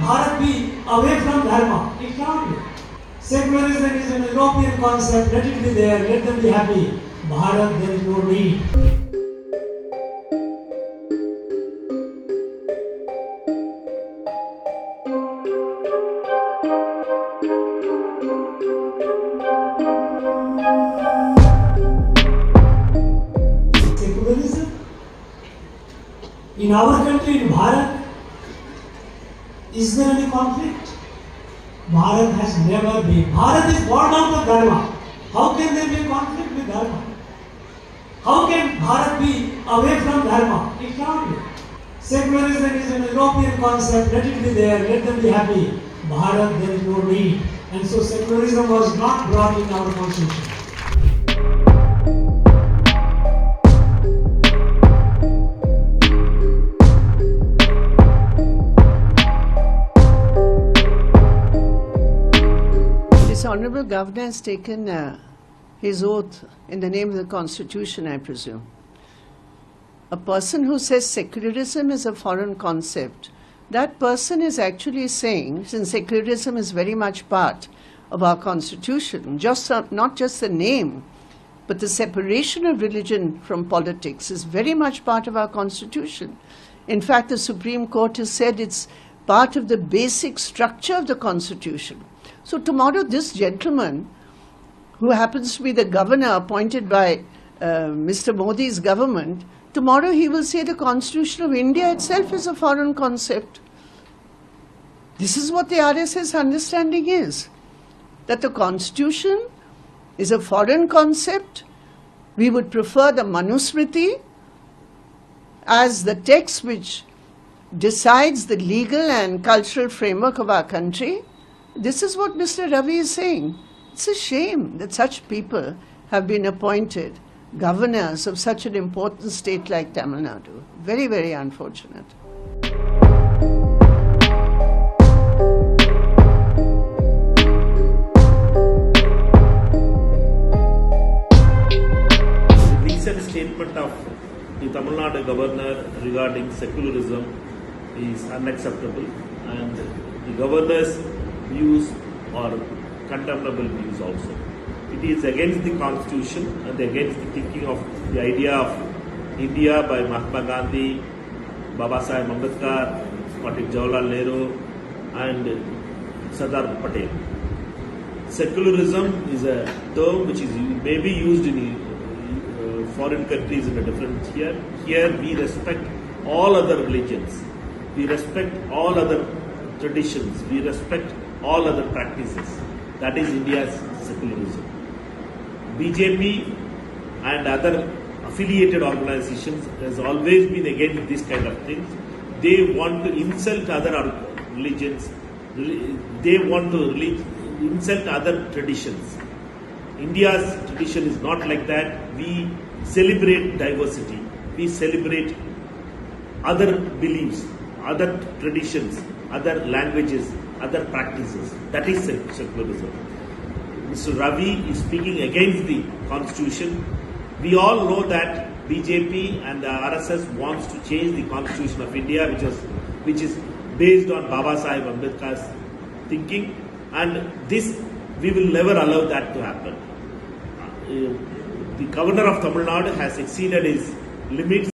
Bharat be away from Dharma? It can't be. Secularism is an European concept, let it be there, let them be happy. Bharat, there is no need. Secularism? In our country, in Bharat, is there any conflict? Bharat has never been. Bharat is born out of Dharma. How can there be a conflict with Dharma? How can Bharat be away from Dharma? It can't be. Secularism is an European concept, let it be there, let them be happy. Bharat, there is no need. And so secularism was not brought in our constitution. This Honourable Governor has taken his oath in the name of the Constitution, I presume. A person who says secularism is a foreign concept, that person is actually saying, since secularism is very much part of our Constitution, not just the name, but the separation of religion from politics is very much part of our Constitution. In fact, the Supreme Court has said it's part of the basic structure of the Constitution. So tomorrow this gentleman, who happens to be the governor appointed by Mr. Modi's government, tomorrow he will say the Constitution of India itself is a foreign concept. This is what the RSS understanding is, that the Constitution is a foreign concept. We would prefer the Manusmriti as the text which decides the legal and cultural framework of our country. This is what Mr. Ravi is saying. It's a shame that such people have been appointed governors of such an important state like Tamil Nadu. Very, very unfortunate. The recent statement of the Tamil Nadu governor regarding secularism is unacceptable, and the governor's views are condemnable views also. It is against the constitution and against the thinking of the idea of India by Mahatma Gandhi, Babasaheb Ambedkar, Jawaharlal Nehru and Sardar Patel. Secularism is a term which is maybe used in foreign countries in a different here. Here we respect all other religions, we respect all other traditions, we respect all other practices. That is India's secularism. BJP and other affiliated organizations has always been against this kind of things. They want to insult other religions. They want to insult other traditions. India's tradition is not like that. We celebrate diversity. We celebrate other beliefs, other traditions, other languages, other practices. That is secularism. Mr. Ravi is speaking against the constitution. We all know that BJP and the RSS wants to change the constitution of India, which is based on Babasaheb Ambedkar's thinking, and this we will never allow that to happen. The governor of Tamil Nadu has exceeded his limits.